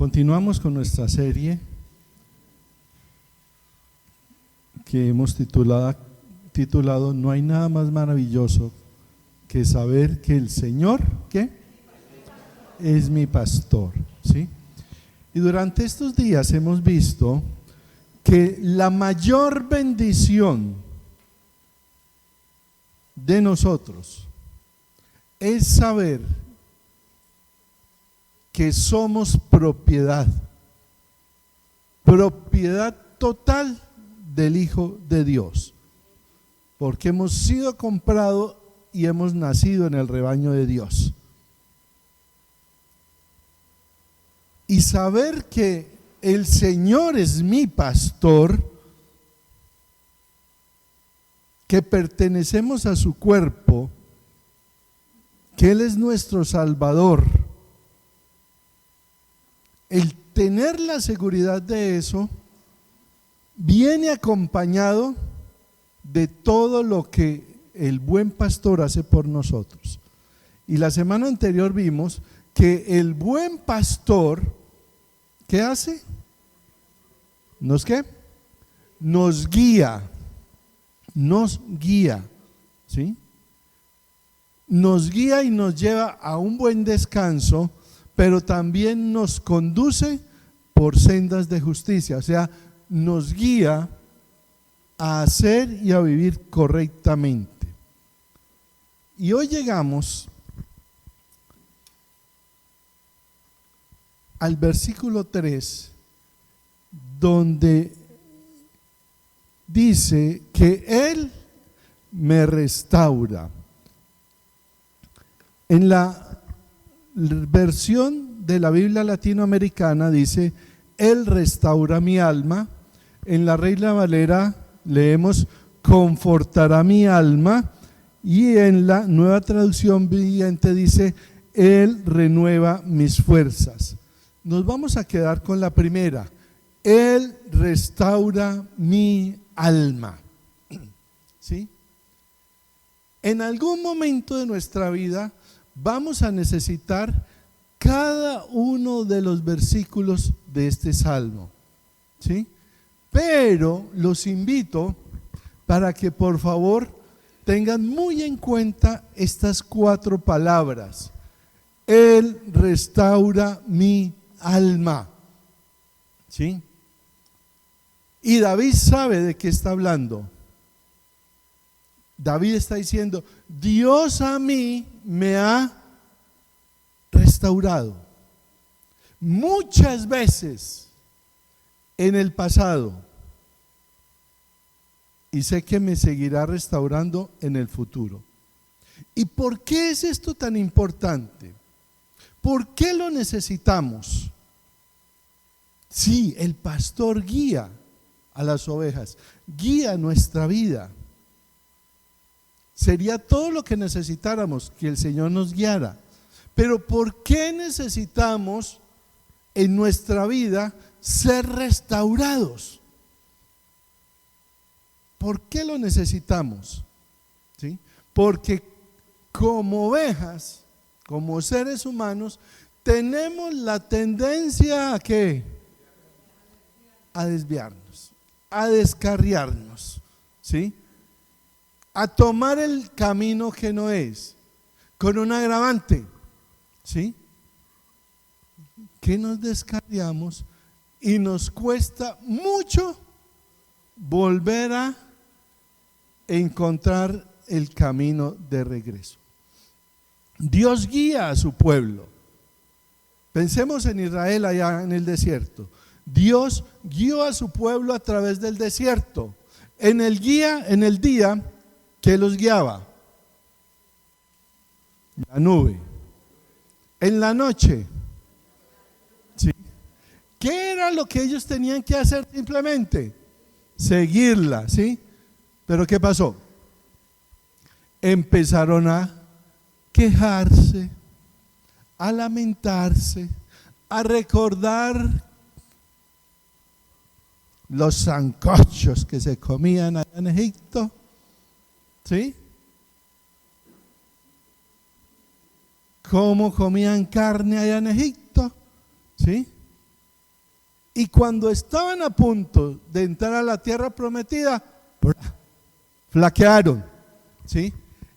Continuamos con nuestra serie que hemos titulado No hay nada más maravilloso que saber que el Señor, ¿qué? Es mi pastor, ¿sí? Y durante estos días hemos visto que la mayor bendición de nosotros es saber que somos propiedad total del Hijo de Dios, porque hemos sido comprados y hemos nacido en el rebaño de Dios. Y saber que el Señor es mi pastor, que pertenecemos a su cuerpo, que Él es nuestro Salvador. El tener la seguridad de eso viene acompañado de todo lo que el buen pastor hace por nosotros. Y la semana anterior vimos que el buen pastor, ¿qué hace? ¿Nos qué? Nos guía, ¿sí? Nos guía y nos lleva a un buen descanso, pero también nos conduce por sendas de justicia, o sea, nos guía a hacer y a vivir correctamente. Y hoy llegamos al versículo 3, donde dice que Él me restaura. En la versión de la Biblia latinoamericana dice, Él restaura mi alma. En la Reina Valera leemos, confortará mi alma. Y en la Nueva Traducción Viviente dice, Él renueva mis fuerzas. Nos vamos a quedar con la primera, Él restaura mi alma. ¿Sí? En algún momento de nuestra vida vamos a necesitar cada uno de los versículos de este salmo, ¿sí? Pero los invito para que por favor tengan muy en cuenta estas 4 palabras. Él restaura mi alma, ¿sí? Y David sabe de qué está hablando. David está diciendo, Dios a mí me ha restaurado muchas veces en el pasado y sé que me seguirá restaurando en el futuro. ¿Y por qué es esto tan importante? ¿Por qué lo necesitamos? Sí, el pastor guía a las ovejas, guía nuestra vida. Sería todo lo que necesitáramos, que el Señor nos guiara. Pero ¿por qué necesitamos en nuestra vida ser restaurados? ¿Por qué lo necesitamos? ¿Sí? Porque como ovejas, como seres humanos, tenemos la tendencia a ¿qué? A desviarnos, a descarriarnos, ¿sí? A tomar el camino que no es, con un agravante, ¿sí? Que nos descarriamos y nos cuesta mucho volver a encontrar el camino de regreso. Dios guía a su pueblo. Pensemos en Israel allá en el desierto. Dios guió a su pueblo a través del desierto. En el día, ¿qué los guiaba? La nube. En la noche, ¿sí? ¿Qué era lo que ellos tenían que hacer simplemente? Seguirla, ¿sí? Pero ¿qué pasó? Empezaron a quejarse, a lamentarse, a recordar los sancochos que se comían allá en Egipto, ¿sí? Cómo comían carne allá en Egipto, ¿sí? Y cuando estaban a punto de entrar a la tierra prometida, flaquearon, ¿sí?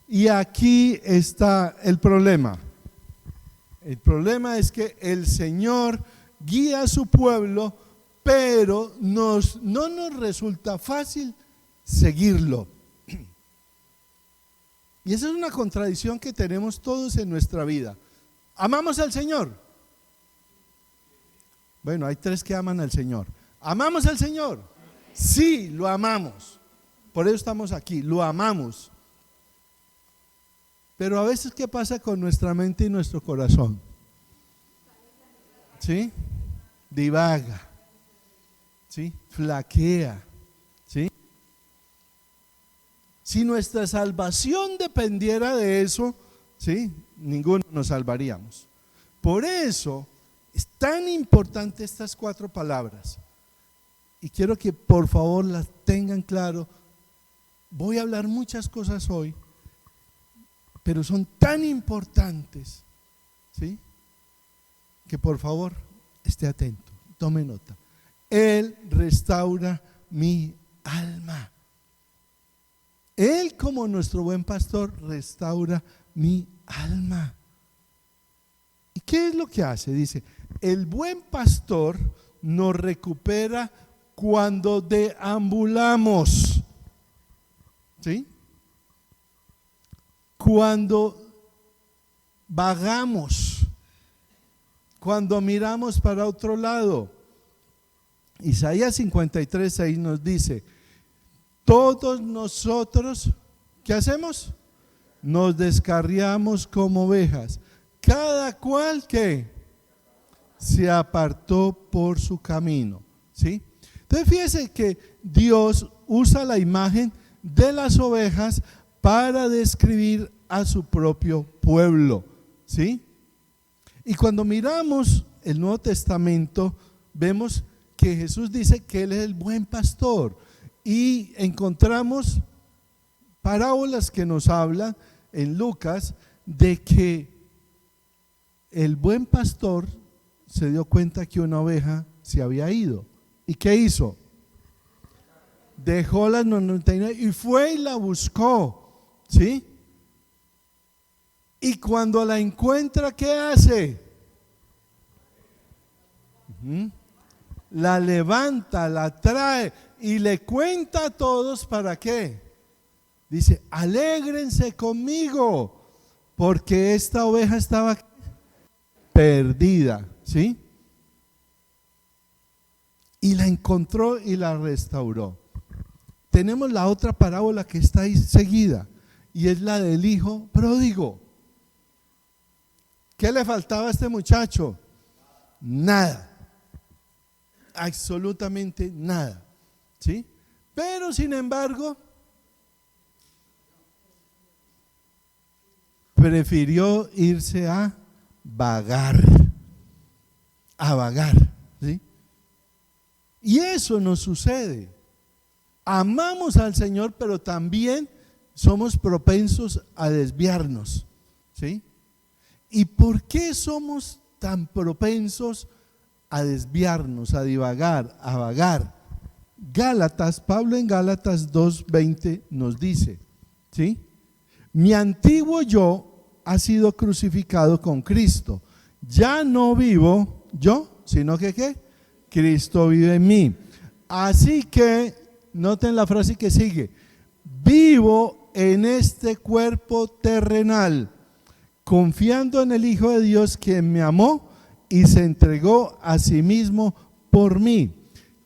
Y aquí está el problema. El problema es que el Señor guía a su pueblo, pero no nos resulta fácil seguirlo. Y esa es una contradicción que tenemos todos en nuestra vida. ¿Amamos al Señor? Bueno, hay 3 que aman al Señor. ¿Amamos al Señor? Sí, lo amamos. Por eso estamos aquí, lo amamos. Pero a veces, ¿qué pasa con nuestra mente y nuestro corazón? ¿Sí? Divaga, ¿sí? Flaquea, ¿sí? Si nuestra salvación dependiera de eso, ¿sí? Ninguno nos salvaríamos. Por eso es tan importante estas 4 palabras. Y quiero que por favor las tengan claro. Voy a hablar muchas cosas hoy, pero son tan importantes, ¿sí? Que por favor esté atento, tome nota. Él restaura mi alma. Él, como nuestro buen pastor, restaura mi alma. ¿Y qué es lo que hace? Dice, el buen pastor nos recupera cuando deambulamos, ¿sí? Cuando vagamos, cuando miramos para otro lado. Isaías 53:6 nos dice, todos nosotros, ¿qué hacemos? Nos descarriamos como ovejas, cada cual que se apartó por su camino, ¿sí? Entonces fíjese que Dios usa la imagen de las ovejas para describir a su propio pueblo, ¿sí? Y cuando miramos el Nuevo Testamento, vemos que Jesús dice que Él es el buen pastor, y encontramos parábolas que nos hablan en Lucas de que el buen pastor se dio cuenta que una oveja se había ido. ¿Y qué hizo? Dejó las 99 y fue y la buscó, ¿sí? Y cuando la encuentra, ¿qué hace? La levanta, la trae y le cuenta a todos. ¿Para qué? Dice, alégrense conmigo, porque esta oveja estaba perdida, ¿sí? Y la encontró y la restauró. Tenemos la otra parábola que está ahí seguida, y es la del hijo pródigo. ¿Qué le faltaba a este muchacho? Nada, absolutamente nada, ¿sí? Pero sin embargo, prefirió irse a vagar, ¿sí? Y eso nos sucede. Amamos al Señor, pero también somos propensos a desviarnos, ¿sí? ¿Y por qué somos tan propensos a desviarnos, a divagar, a vagar? Pablo en Gálatas 2:20 nos dice, ¿sí? Mi antiguo yo ha sido crucificado con Cristo. Ya no vivo yo, sino que ¿qué? Cristo vive en mí. Así que, noten la frase que sigue, vivo en este cuerpo terrenal, confiando en el Hijo de Dios que me amó y se entregó a sí mismo por mí.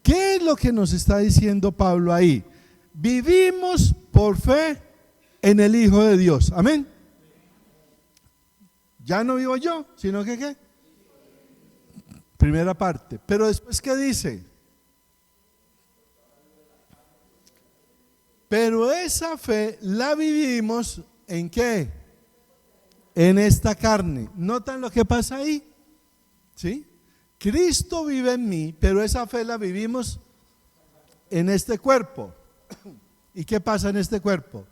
¿Qué es lo que nos está diciendo Pablo ahí? Vivimos por fe en el Hijo de Dios. Amén. Ya no vivo yo, sino que ¿qué? Primera parte. Pero después, ¿qué dice? Pero esa fe la vivimos ¿en qué? En esta carne. ¿Notan lo que pasa ahí? ¿Sí? Cristo vive en mí, pero esa fe la vivimos en este cuerpo. ¿Y qué pasa en este cuerpo?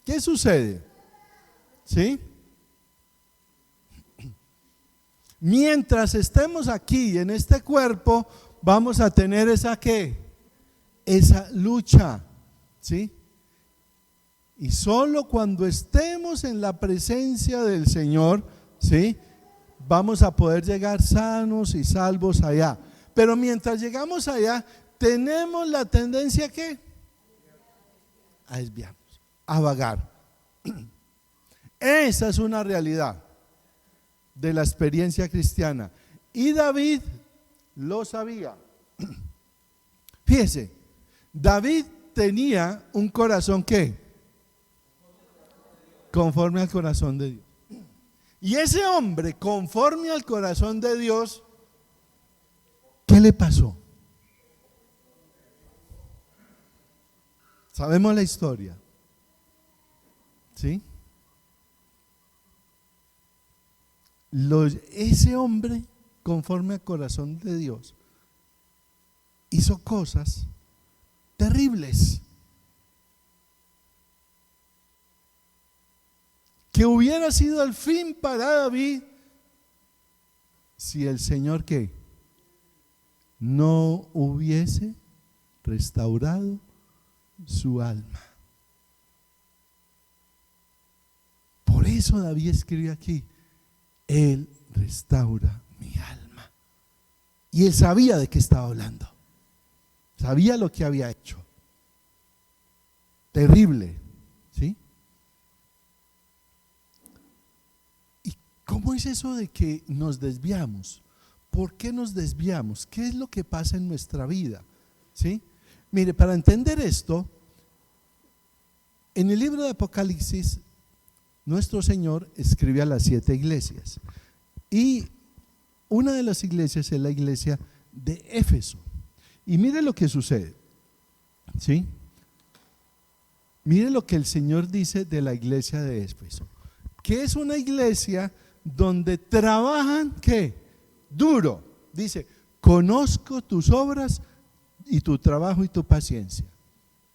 ¿Qué sucede? ¿Sí? Mientras estemos aquí en este cuerpo, vamos a tener esa ¿qué? Esa lucha, ¿sí? Y solo cuando estemos en la presencia del Señor, ¿sí?, vamos a poder llegar sanos y salvos allá. Pero mientras llegamos allá, tenemos la tendencia ¿qué? A desviarnos, a vagar. Esa es una realidad de la experiencia cristiana. Y David lo sabía. Fíjese, David tenía un corazón ¿qué? Conforme al corazón de Dios. Y ese hombre, conforme al corazón de Dios, ¿qué le pasó? Sabemos la historia, ¿sí? Ese hombre, conforme al corazón de Dios, hizo cosas terribles que hubiera sido el fin para David si el Señor ¿qué? No hubiese restaurado su alma. Por eso David escribe aquí: Él restaura mi alma. Y él sabía de qué estaba hablando, sabía lo que había hecho. Terrible, ¿sí? ¿Y cómo es eso de que nos desviamos? ¿Por qué nos desviamos? ¿Qué es lo que pasa en nuestra vida? ¿Sí? Mire, para entender esto, en el libro de Apocalipsis, nuestro Señor escribe a las 7 iglesias. Y una de las iglesias es la iglesia de Éfeso. Y mire lo que sucede, ¿sí? Mire lo que el Señor dice de la iglesia de Éfeso, que es una iglesia donde trabajan ¿qué? Duro. Dice: conozco tus obras y tu trabajo y tu paciencia.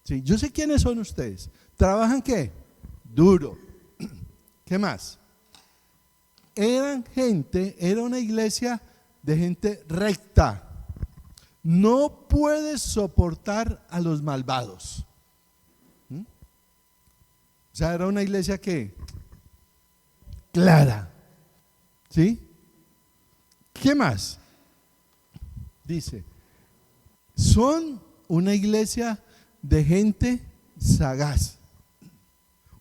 ¿Sí? Yo sé quiénes son ustedes. ¿Trabajan qué? Duro. ¿Qué más? Era una iglesia de gente recta. No puedes soportar a los malvados. O sea, era una iglesia que clara. ¿Sí? ¿Qué más? Dice: son una iglesia de gente sagaz.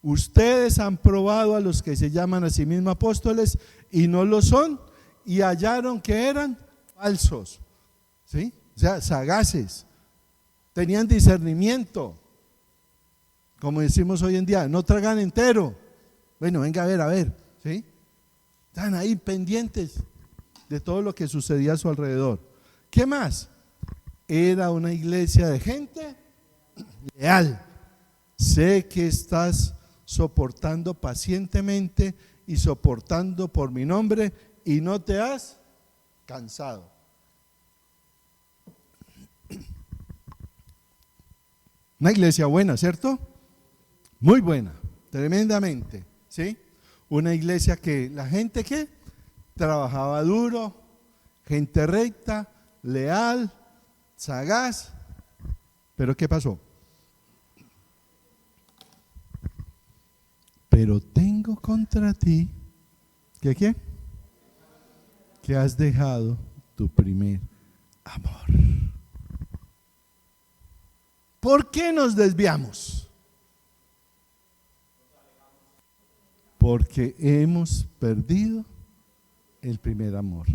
Ustedes han probado a los que se llaman a sí mismos apóstoles y no lo son, y hallaron que eran falsos. ¿Sí? O sea, sagaces. Tenían discernimiento. Como decimos hoy en día, no tragan entero. Bueno, venga a ver, ¿sí? Están ahí pendientes de todo lo que sucedía a su alrededor. ¿Qué más? Era una iglesia de gente leal. Sé que estás soportando pacientemente y soportando por mi nombre y no te has cansado. Una iglesia buena, ¿cierto? Muy buena, tremendamente, ¿sí? Una iglesia que la gente que trabajaba duro, gente recta, leal, sagaz. Pero ¿qué pasó? Pero tengo contra ti, ¿qué qué? Que has dejado tu primer amor. ¿Por qué nos desviamos? Porque hemos perdido el primer amor.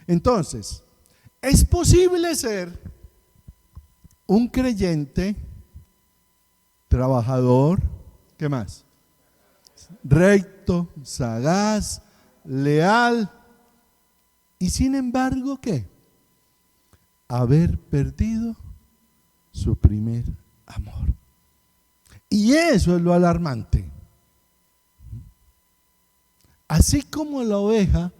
Entonces, es posible ser un creyente trabajador, ¿qué más? Recto, sagaz, leal, y sin embargo, ¿qué? Haber perdido su primer amor. Y eso es lo alarmante. Así como la oveja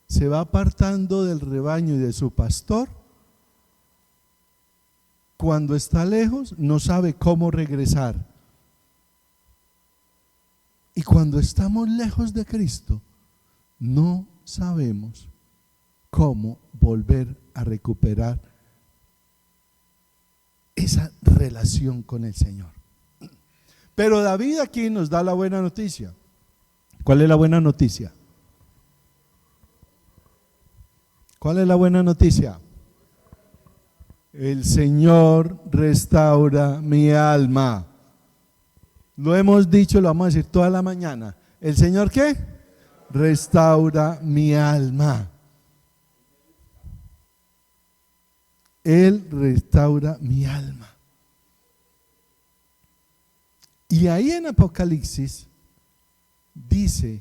se va apartando del rebaño y de su pastor, cuando está lejos no sabe cómo regresar. Y cuando estamos lejos de Cristo, no sabemos cómo volver a recuperar esa relación con el Señor. Pero David aquí nos da la buena noticia. ¿Cuál es la buena noticia? ¿Cuál es la buena noticia? El Señor restaura mi alma. Lo hemos dicho, lo vamos a decir toda la mañana. ¿El Señor qué? Restaura mi alma. Él restaura mi alma. Y ahí en Apocalipsis dice,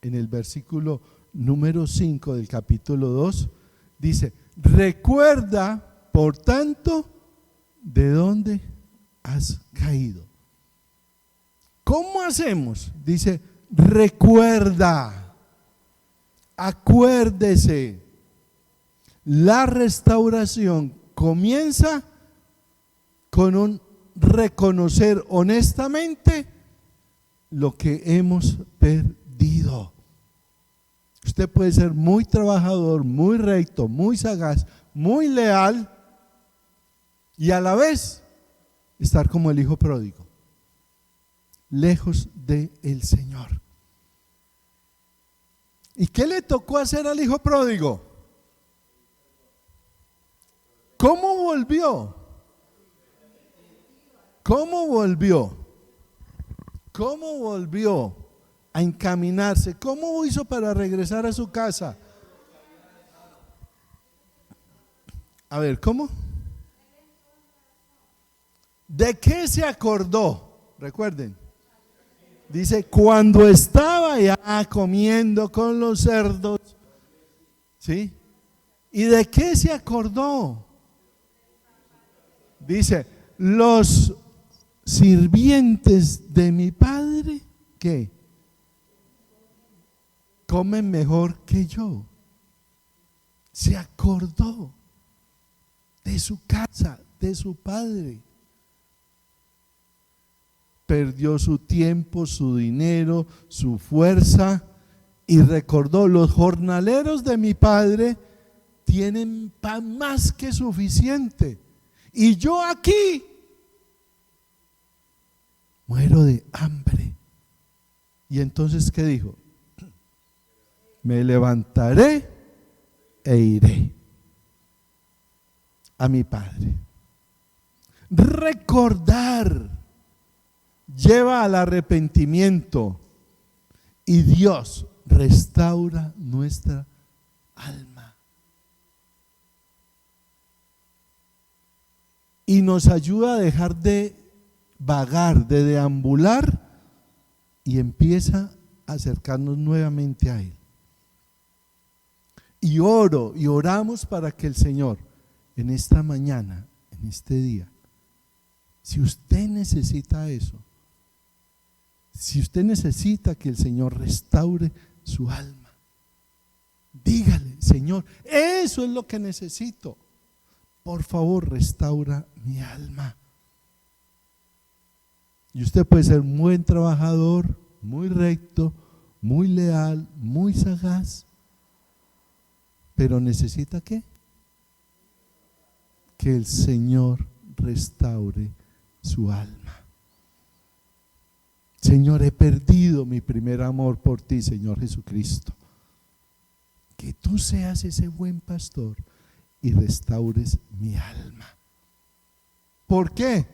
en el versículo número 5 del capítulo 2, dice: recuerda, por tanto, de dónde has caído. ¿Cómo hacemos? Dice: recuerda, acuérdese. La restauración comienza con un reconocer honestamente lo que hemos perdido. Usted puede ser muy trabajador, muy recto, muy sagaz, muy leal y a la vez estar como el hijo pródigo, lejos del Señor. ¿Y qué le tocó hacer al hijo pródigo? ¿Cómo volvió? ¿Cómo volvió? ¿Cómo volvió a encaminarse? ¿Cómo hizo para regresar a su casa? A ver, ¿cómo? ¿De qué se acordó? Recuerden. Dice, cuando estaba ya comiendo con los cerdos, ¿sí? ¿Y de qué se acordó? Dice, los sirvientes de mi padre, ¿qué? Comen mejor que yo. Se acordó de su casa, de su padre. Perdió su tiempo, su dinero, su fuerza y recordó: los jornaleros de mi padre tienen pan más que suficiente y yo aquí muero de hambre. Y entonces, ¿qué dijo? Me levantaré e iré a mi padre. Recordar lleva al arrepentimiento y Dios restaura nuestra alma y nos ayuda a dejar de vagar, de deambular, y empieza a acercarnos nuevamente a Él. Y oro y oramos para que el Señor en esta mañana, en este día, si usted necesita eso, si usted necesita que el Señor restaure su alma, dígale: Señor, eso es lo que necesito. Por favor, restaura mi alma. Y usted puede ser un buen trabajador, muy recto, muy leal, muy sagaz, pero necesita ¿qué? Que el Señor restaure su alma. Señor, he perdido mi primer amor por ti, Señor Jesucristo. Que tú seas ese buen pastor y restaures mi alma. ¿Por qué?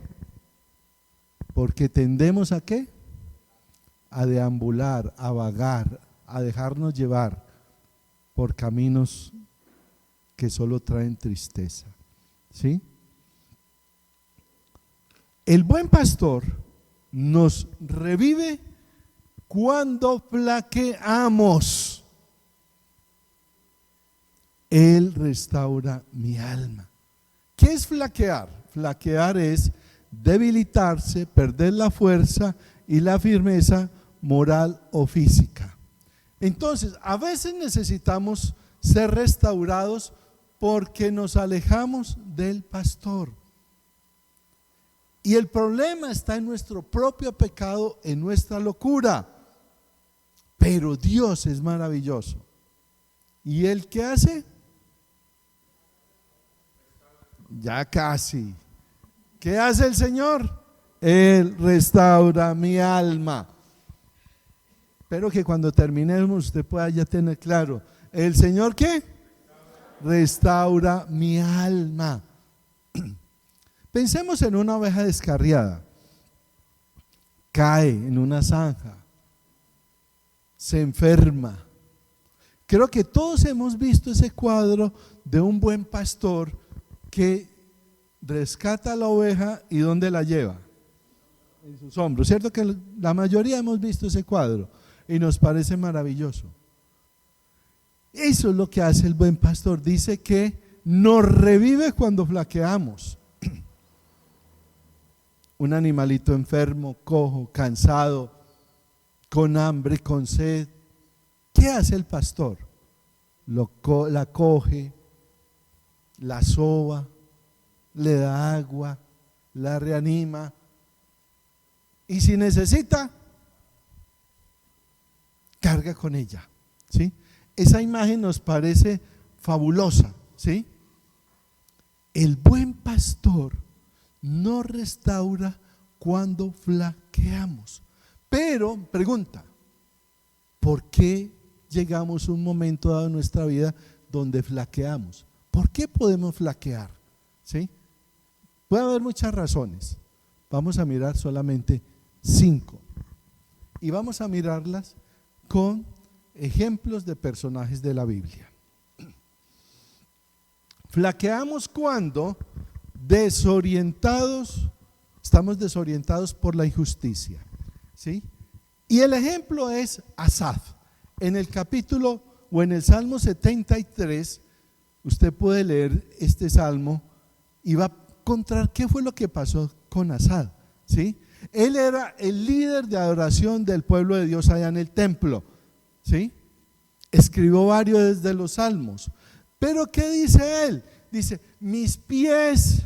Porque tendemos ¿a qué? A deambular, a vagar, a dejarnos llevar por caminos que solo traen tristeza. ¿Sí? El buen pastor nos revive cuando flaqueamos. Él restaura mi alma. ¿Qué es flaquear? Flaquear es debilitarse, perder la fuerza y la firmeza moral o física. Entonces, a veces necesitamos ser restaurados porque nos alejamos del pastor. Y el problema está en nuestro propio pecado, en nuestra locura. Pero Dios es maravilloso. ¿Y Él qué hace? Ya casi. ¿Qué hace el Señor? Él restaura mi alma. Espero que cuando terminemos usted pueda ya tener claro. ¿El Señor qué? Restaura mi alma. Pensemos en una oveja descarriada. Cae en una zanja. Se enferma. Creo que todos hemos visto ese cuadro de un buen pastor que rescata a la oveja y ¿dónde la lleva? En sus hombros. ¿Cierto que la mayoría hemos visto ese cuadro y nos parece maravilloso? Eso es lo que hace el buen pastor. Dice que nos revive cuando flaqueamos. Un animalito enfermo, cojo, cansado, con hambre, con sed. ¿Qué hace el pastor? La coge, la soba, le da agua, la reanima y si necesita, carga con ella, ¿sí? Esa imagen nos parece fabulosa, ¿sí? El buen pastor nos restaura cuando flaqueamos. Pero, pregunta, ¿por qué llegamos a un momento dado en nuestra vida donde flaqueamos? ¿Por qué podemos flaquear? ¿Sí? Puede haber muchas razones. Vamos a mirar solamente 5. Y vamos a mirarlas con ejemplos de personajes de la Biblia. Flaqueamos cuando estamos desorientados por la injusticia, ¿sí? Y el ejemplo es Asaf. En el capítulo o en el Salmo 73, usted puede leer este salmo y va a encontrar qué fue lo que pasó con Asaf, ¿sí? Él era el líder de adoración del pueblo de Dios allá en el templo, ¿sí? Escribió varios de los salmos. Pero ¿qué dice él? Dice, mis pies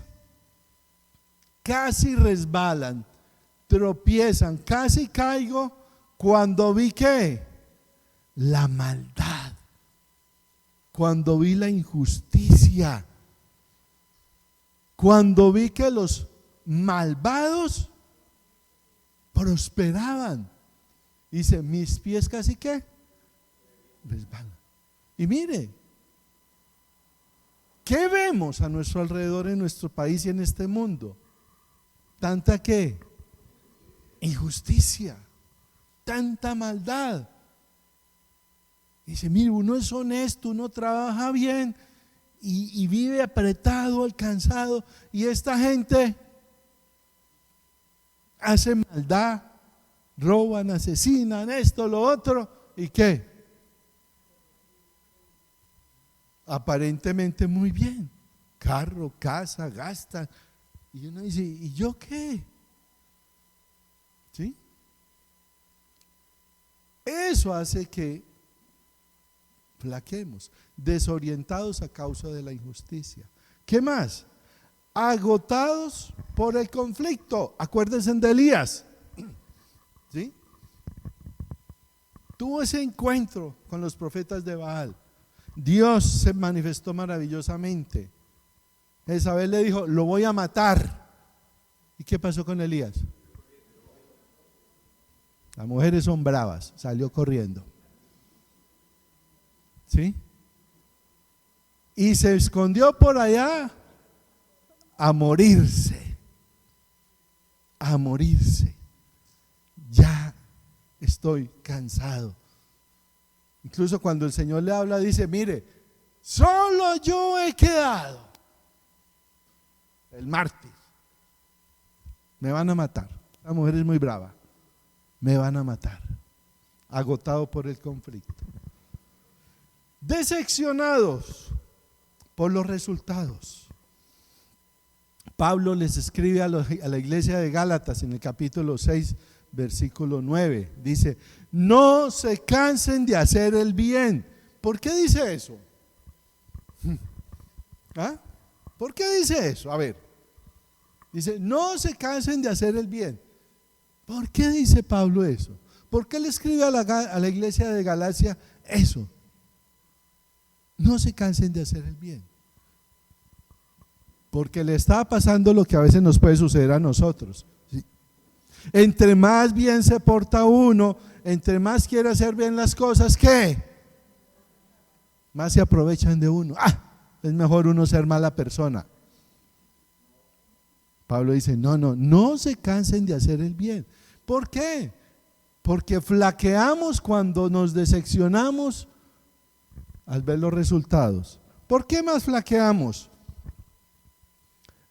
casi resbalan, tropiezan, casi caigo cuando vi ¿qué? La maldad, cuando vi la injusticia, cuando vi que los malvados prosperaban. Dice, mis pies casi ¿qué? Resbalan. Y mire, ¿qué vemos a nuestro alrededor en nuestro país y en este mundo? Tanta ¿qué? Injusticia, tanta maldad. Dice, mire, uno es honesto, uno trabaja bien y vive apretado, alcanzado, y esta gente hace maldad, roban, asesinan, esto, lo otro, ¿y qué? Aparentemente muy bien, carro, casa, gastan, y uno dice, ¿y yo qué? ¿Sí? Eso hace que flaquemos, desorientados a causa de la injusticia. ¿Qué más? Agotados por el conflicto. Acuérdense de Elías, ¿sí? Tuvo ese encuentro con los profetas de Baal. Dios se manifestó maravillosamente. Jezabel le dijo, lo voy a matar. ¿Y qué pasó con Elías? Las mujeres son bravas, salió corriendo, ¿sí? Y se escondió por allá a morirse, a morirse. Ya estoy cansado. Incluso cuando el Señor le habla dice, mire, solo yo he quedado, el mártir, me van a matar. La mujer es muy brava, me van a matar. Agotado por el conflicto, decepcionados por los resultados. Pablo les escribe a la iglesia de Gálatas en el capítulo 6, versículo 9, dice, no se cansen de hacer el bien. ¿Por qué dice eso? ¿Ah? ¿Por qué dice eso? A ver, dice, no se cansen de hacer el bien. ¿Por qué dice Pablo eso? ¿Por qué le escribe a la iglesia de Galacia eso? No se cansen de hacer el bien. porque le estaba pasando lo que a veces nos puede suceder a nosotros, ¿sí? Entre más bien se porta uno, entre más quiere hacer bien las cosas, ¿qué? Más se aprovechan de uno. Es mejor uno ser mala persona. Pablo dice, no se cansen de hacer el bien. ¿Por qué? Porque flaqueamos cuando nos decepcionamos al ver los resultados. ¿Por qué más flaqueamos?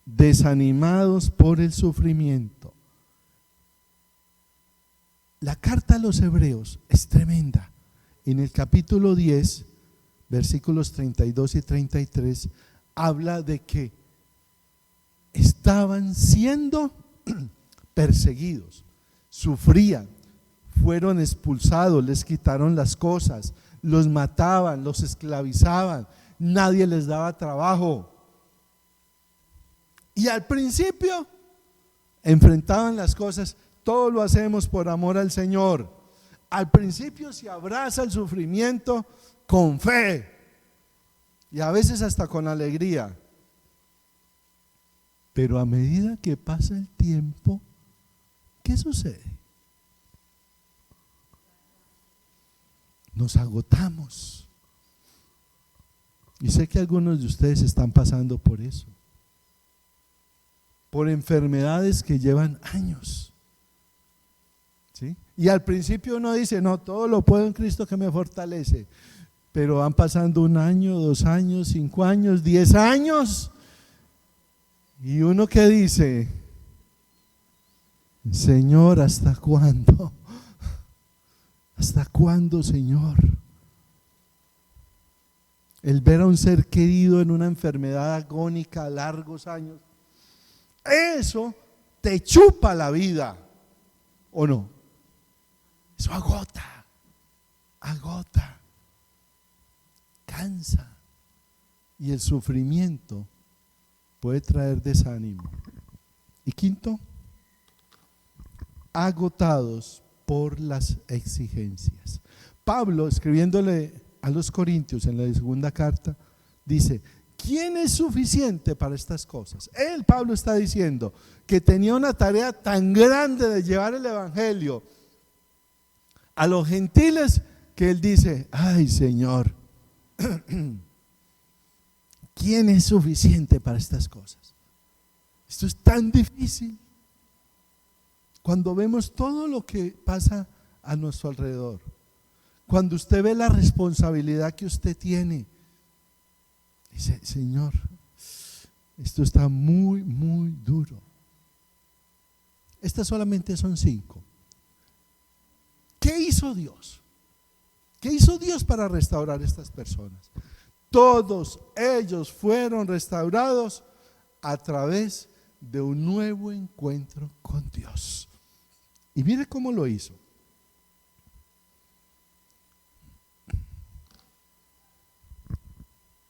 Desanimados por el sufrimiento. La carta a los Hebreos es tremenda. En el capítulo 10, versículos 32 y 33, habla de que estaban siendo perseguidos, sufrían, fueron expulsados, les quitaron las cosas, los mataban, los esclavizaban, nadie les daba trabajo. Y al principio enfrentaban las cosas, todo lo hacemos por amor al Señor. Al principio se abraza el sufrimiento con fe y a veces hasta con alegría. Pero a medida que pasa el tiempo, ¿qué sucede? Nos agotamos. Y sé que algunos de ustedes están pasando por eso, por enfermedades que llevan años, ¿sí? Y al principio uno dice, no, todo lo puedo en Cristo que me fortalece, pero van pasando 1 año, 2 años, 5 años, 10 años, y uno que dice, Señor, ¿hasta cuándo? ¿Hasta cuándo, Señor? El ver a un ser querido en una enfermedad agónica a largos años, eso te chupa la vida, ¿o no? Eso agota, cansa, y el sufrimiento puede traer desánimo. Y quinto, agotados por las exigencias. Pablo, escribiéndole a los Corintios en la segunda carta, dice, ¿quién es suficiente para estas cosas? Pablo está diciendo que tenía una tarea tan grande de llevar el evangelio a los gentiles que él dice, ay Señor, ¿quién es suficiente para estas cosas? Esto es tan difícil. Cuando vemos todo lo que pasa a nuestro alrededor, cuando usted ve la responsabilidad que usted tiene, dice, Señor, esto está muy, muy duro. Estas solamente son 5. ¿Qué hizo Dios? ¿Qué hizo Dios para restaurar a estas personas? Todos ellos fueron restaurados a través de un nuevo encuentro con Dios. Y mire cómo lo hizo.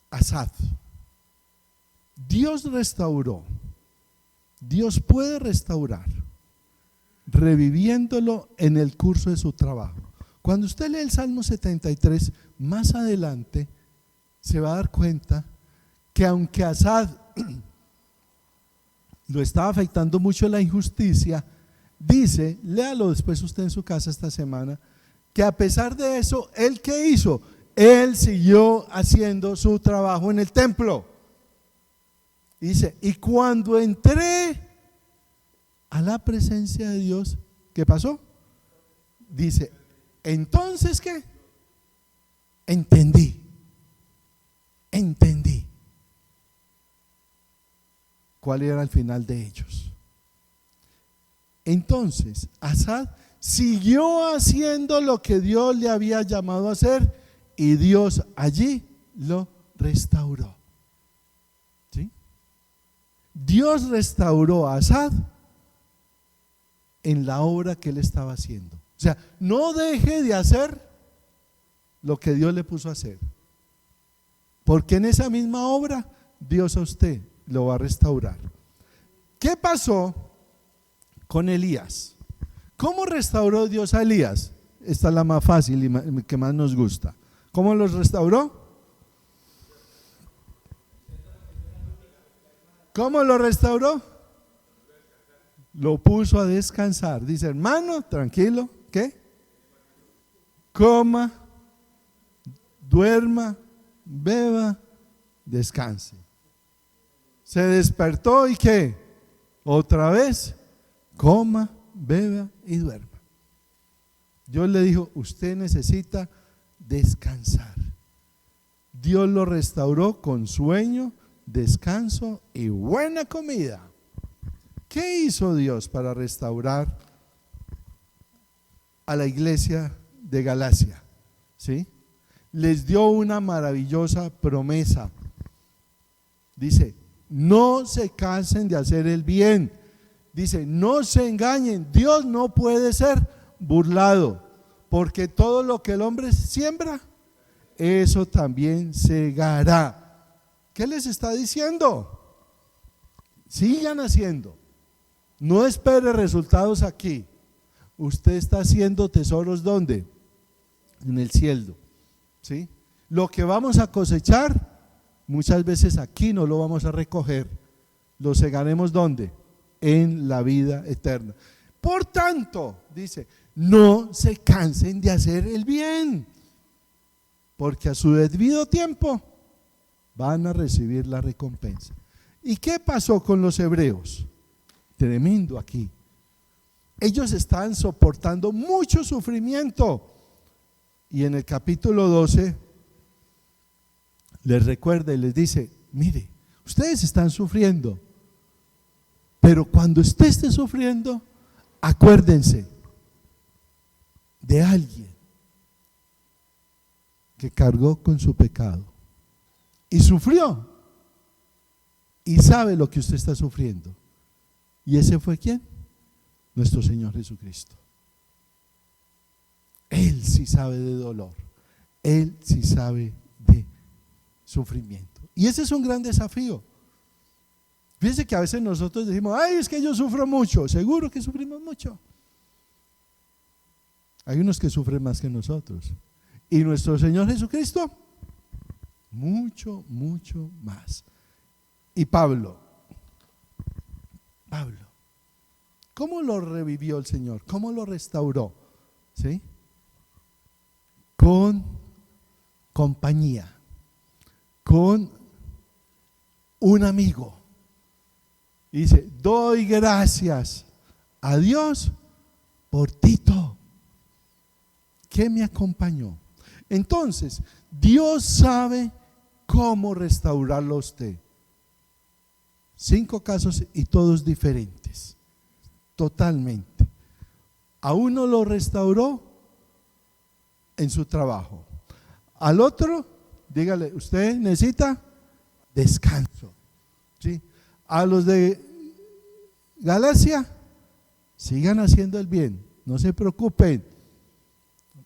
Asaf. Dios restauró. Dios puede restaurar, reviviéndolo en el curso de su trabajo. Cuando usted lee el Salmo 73, más adelante se va a dar cuenta que aunque Asaf lo estaba afectando mucho la injusticia, dice, léalo después usted en su casa esta semana, que a pesar de eso, ¿él qué hizo? Él siguió haciendo su trabajo en el templo. Dice, y cuando entré a la presencia de Dios, ¿qué pasó? Dice, entonces ¿qué? Entendí cuál era el final de ellos. Entonces Asaf siguió haciendo lo que Dios le había llamado a hacer y Dios allí lo restauró. ¿Sí? Dios restauró a Asaf en la obra que él estaba haciendo. O sea, no deje de hacer lo que Dios le puso a hacer, porque en esa misma obra Dios a usted lo va a restaurar. ¿Qué pasó con Elías? ¿Cómo restauró Dios a Elías? Esta es la más fácil y que más nos gusta. ¿Cómo los restauró? ¿Cómo lo restauró? Lo puso a descansar. Dice, hermano, tranquilo, ¿qué? Coma, duerma, beba, descanse. Se despertó y ¿qué? Otra vez, coma, beba y duerma. Dios le dijo, usted necesita descansar. Dios lo restauró con sueño, descanso y buena comida. ¿Qué hizo Dios para restaurar a la iglesia de Galacia? ¿Sí? Les dio una maravillosa promesa. Dice, no se cansen de hacer el bien. Dice, no se engañen. Dios no puede ser burlado, porque todo lo que el hombre siembra, eso también segará. ¿Qué les está diciendo? Sigan haciendo. No espere resultados aquí. Usted está haciendo tesoros ¿dónde? En el cielo. ¿Sí? Lo que vamos a cosechar, muchas veces aquí no lo vamos a recoger. Lo segaremos ¿dónde? En la vida eterna. Por tanto, dice, no se cansen de hacer el bien, porque a su debido tiempo van a recibir la recompensa. ¿Y qué pasó con los hebreos? Tremendo aquí. Ellos estaban soportando mucho sufrimiento. Y en el capítulo 12 les recuerda y les dice, mire, ustedes están sufriendo, pero cuando usted esté sufriendo, acuérdense de alguien que cargó con su pecado y sufrió y sabe lo que usted está sufriendo. ¿Y ese fue quién? Nuestro Señor Jesucristo. Él sí sabe de dolor, Él sí sabe de sufrimiento. Y ese es un gran desafío. Fíjense que a veces nosotros decimos, ay, es que yo sufro mucho. Seguro que sufrimos mucho. Hay unos que sufren más que nosotros. Y nuestro Señor Jesucristo, mucho, mucho más. Y Pablo, ¿cómo lo revivió el Señor? ¿Cómo lo restauró? ¿Sí? Con compañía, con un amigo. Dice, doy gracias a Dios por Tito, que me acompañó. Entonces, Dios sabe cómo restaurarlo a usted. 5 casos y todos diferentes, totalmente. A uno lo restauró en su trabajo. Al otro, dígale, usted necesita descanso. ¿Sí? A los de Galacia, sigan haciendo el bien, no se preocupen,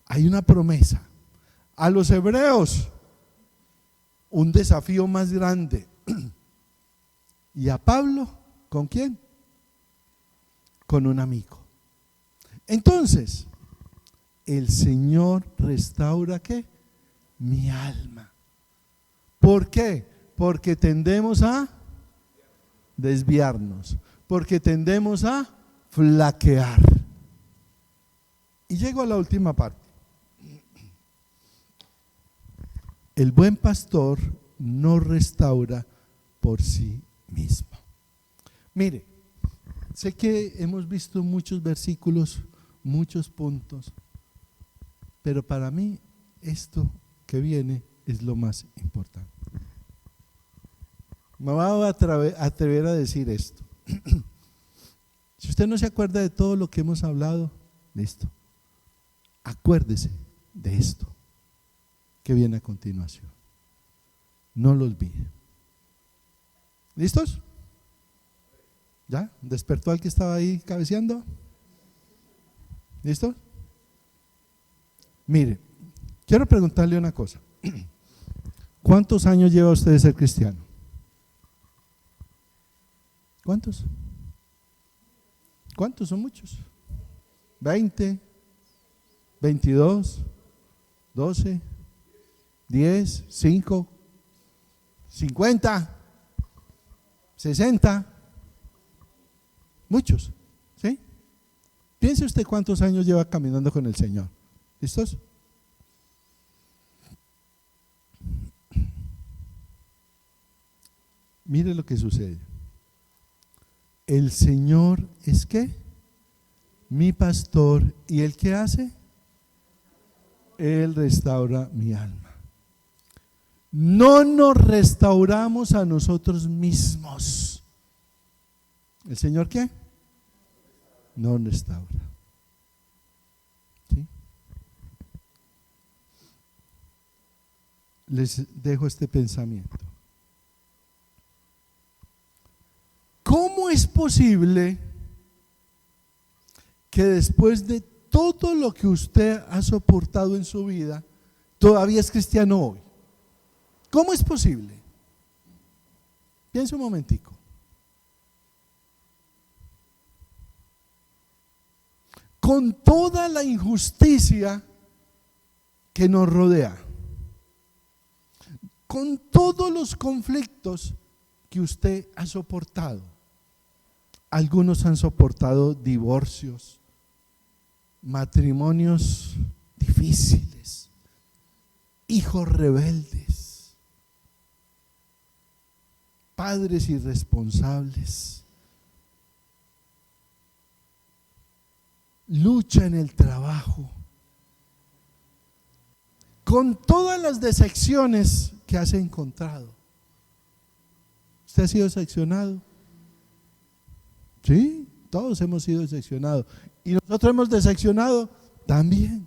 hay una promesa. A los hebreos, un desafío más grande. Y a Pablo, ¿con quién? Con un amigo. Entonces, el Señor restaura ¿qué? Mi alma. ¿Por qué? Porque tendemos a desviarnos, porque tendemos a flaquear. Y llego a la última parte. El buen pastor no restaura por sí mismo. Mire, sé que hemos visto muchos versículos, muchos puntos, pero para mí esto que viene es lo más importante. Me voy a atrever a decir esto. Si usted no se acuerda de todo lo que hemos hablado, listo, acuérdese de esto que viene a continuación. No lo olvide. ¿Listos? ¿Ya? ¿Despertó al que estaba ahí cabeceando? ¿Listo? Mire, quiero preguntarle una cosa. ¿Cuántos años lleva usted de ser cristiano? ¿Cuántos? ¿Cuántos? Son muchos. 20, 22, 12, 10, 5, 50. 60, muchos, ¿sí? Piense usted cuántos años lleva caminando con el Señor. ¿Listos? Mire lo que sucede. El Señor es ¿qué? Mi pastor. ¿Y Él qué hace? Él restaura mi alma. No nos restauramos a nosotros mismos. ¿El Señor qué? Nos restaura. ¿Sí? Les dejo este pensamiento. ¿Cómo es posible que después de todo lo que usted ha soportado en su vida, todavía es cristiano hoy? ¿Cómo es posible? Piense un momentico. Con toda la injusticia que nos rodea, con todos los conflictos que usted ha soportado, algunos han soportado divorcios, matrimonios difíciles, hijos rebeldes, padres irresponsables, lucha en el trabajo, con todas las decepciones que has encontrado. ¿Usted ha sido decepcionado? Sí, todos hemos sido decepcionados. ¿Y nosotros hemos decepcionado? También.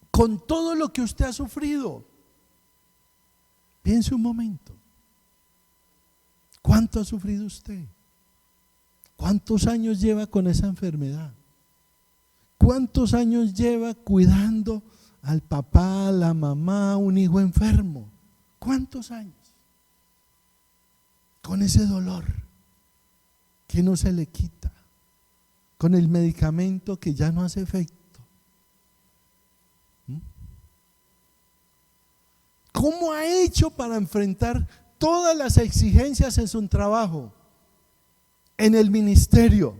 Con todo lo que usted ha sufrido, piense un momento. ¿Cuánto ha sufrido usted? ¿Cuántos años lleva con esa enfermedad? ¿Cuántos años lleva cuidando al papá, a la mamá, un hijo enfermo? ¿Cuántos años? Con ese dolor que no se le quita, con el medicamento que ya no hace efecto. ¿Cómo ha hecho para enfrentar todas las exigencias en su trabajo, en el ministerio?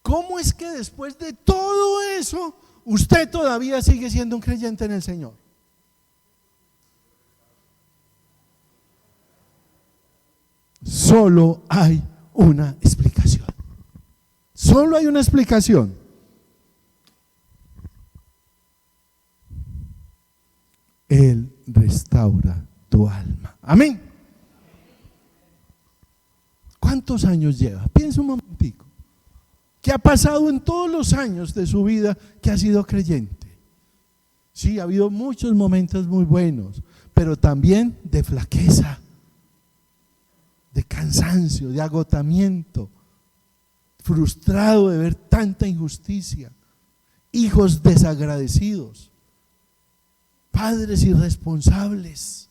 ¿Cómo es que después de todo eso usted todavía sigue siendo un creyente en el Señor? Solo hay una explicación. Solo hay una explicación. Él restaura tu alma. Amén. ¿Cuántos años lleva? Piensa un momentico. ¿Qué ha pasado en todos los años de su vida que ha sido creyente? Sí, ha habido muchos momentos muy buenos, pero también de flaqueza, de cansancio, de agotamiento, frustrado de ver tanta injusticia, hijos desagradecidos, padres irresponsables,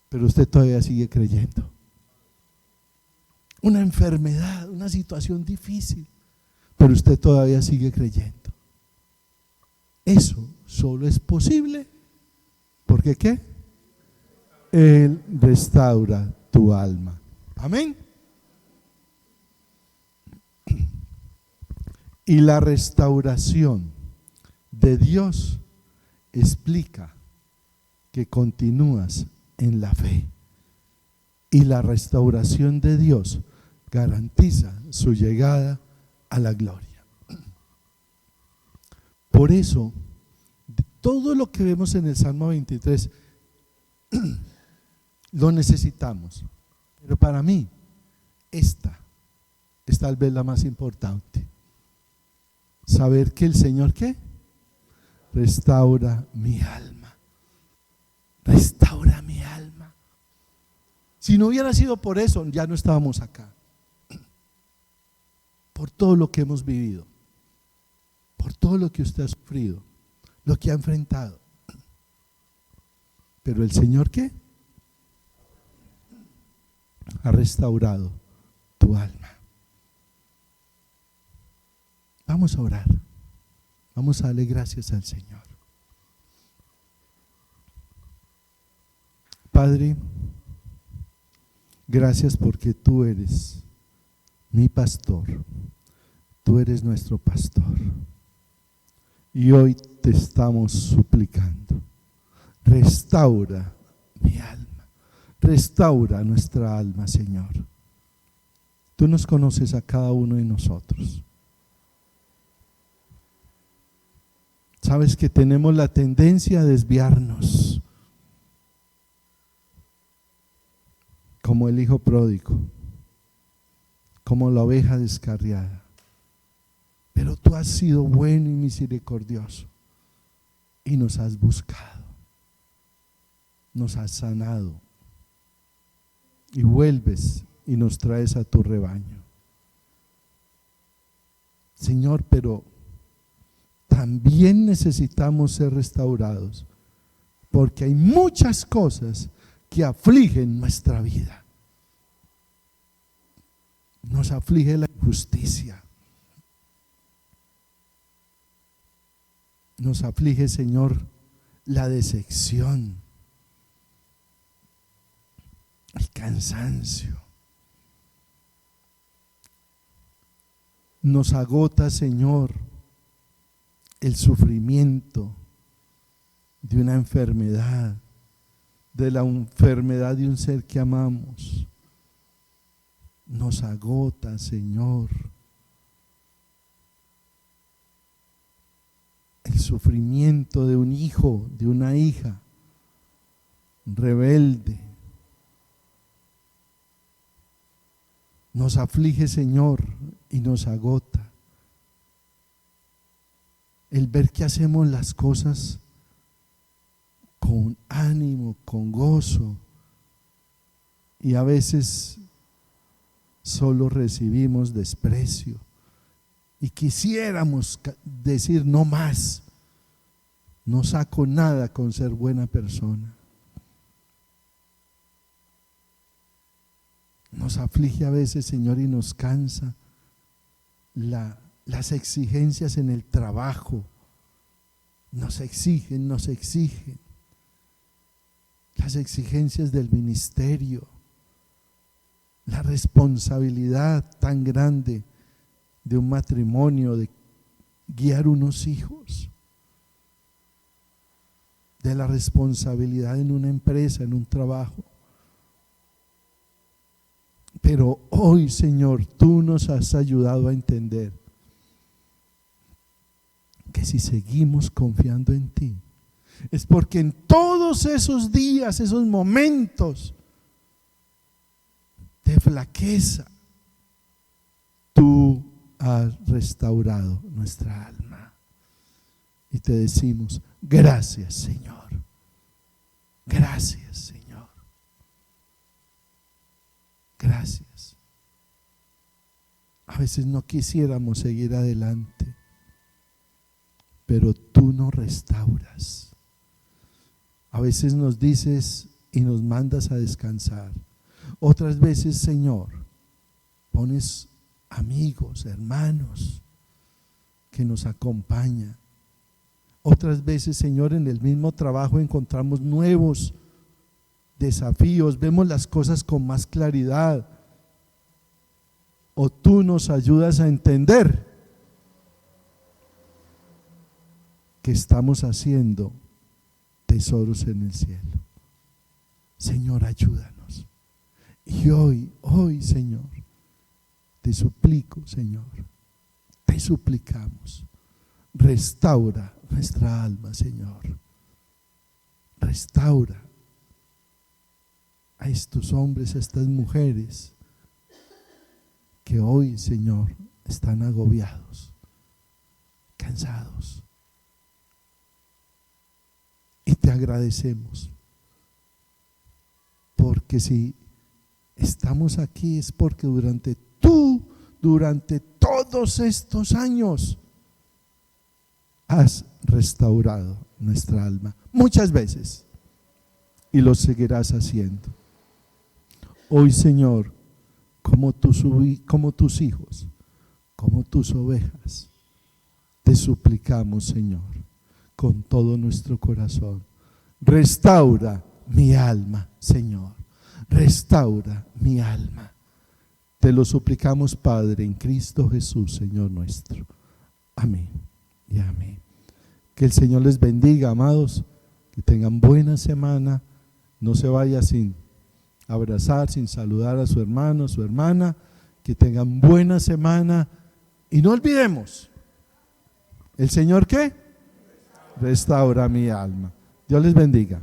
pero usted todavía sigue creyendo. Una enfermedad, una situación difícil, pero usted todavía sigue creyendo. Eso solo es posible porque ¿qué? Él restaura tu alma. Amén. Y la restauración de Dios explica que continúas en la fe. Y la restauración de Dios garantiza su llegada a la gloria. Por eso, todo lo que vemos en el Salmo 23 lo necesitamos. Pero para mí, esta es tal vez la más importante. Saber que el Señor, ¿qué? Restaura mi alma. Restaura mi alma. Si no hubiera sido por eso, ya no estábamos acá. Por todo lo que hemos vivido, por todo lo que usted ha sufrido, lo que ha enfrentado. Pero el Señor, ¿qué? Ha restaurado tu alma. Vamos a orar. Vamos a darle gracias al Señor. Padre, gracias porque tú eres mi pastor, tú eres nuestro pastor. Y hoy te estamos suplicando, restaura mi alma, restaura nuestra alma, Señor. Tú nos conoces a cada uno de nosotros. Sabes que tenemos la tendencia a desviarnos, como el hijo pródigo, como la oveja descarriada. Pero tú has sido bueno y misericordioso y nos has buscado, nos has sanado y vuelves y nos traes a tu rebaño. Señor, pero también necesitamos ser restaurados, porque hay muchas cosas que afligen nuestra vida. Nos aflige la injusticia. Nos aflige, Señor, la decepción, el cansancio. Nos agota, Señor, el sufrimiento de una enfermedad, de la enfermedad de un ser que amamos. Nos agota, Señor, el sufrimiento de un hijo, de una hija rebelde. Nos aflige, Señor, y nos agota el ver que hacemos las cosas con ánimo, con gozo, y a veces solo recibimos desprecio y quisiéramos decir no más, no saco nada con ser buena persona. Nos aflige a veces, Señor, y nos cansa las exigencias en el trabajo. Nos exigen las exigencias del ministerio, la responsabilidad tan grande de un matrimonio, de guiar unos hijos, de la responsabilidad en una empresa, en un trabajo. Pero hoy, Señor, tú nos has ayudado a entender que si seguimos confiando en ti, es porque en todos esos días, esos momentos de flaqueza, tú has restaurado nuestra alma. Y te decimos, gracias, Señor. Gracias, Señor. Gracias. A veces no quisiéramos seguir adelante, pero tú nos restauras. A veces nos dices y nos mandas a descansar. Otras veces, Señor, pones amigos, hermanos que nos acompañan. Otras veces, Señor, en el mismo trabajo encontramos nuevos desafíos, vemos las cosas con más claridad. O tú nos ayudas a entender que estamos haciendo tesoros en el cielo. Señor, ayúdanos. Y hoy, Señor, te suplico, Señor, te suplicamos, restaura nuestra alma, Señor. Restaura a estos hombres, a estas mujeres que hoy, Señor, están agobiados, cansados. Y te agradecemos, porque si estamos aquí es porque durante todos estos años has restaurado nuestra alma muchas veces y lo seguirás haciendo. Hoy, Señor, como tus hijos, como tus ovejas, te suplicamos, Señor, con todo nuestro corazón, restaura mi alma, Señor. Restaura mi alma. Te lo suplicamos, Padre, en Cristo Jesús, Señor nuestro. Amén y amén. Que el Señor les bendiga, amados. Que tengan buena semana. No se vaya sin abrazar, sin saludar a su hermano, su hermana. Que tengan buena semana. Y no olvidemos, ¿el Señor qué? Restaura mi alma. Dios les bendiga.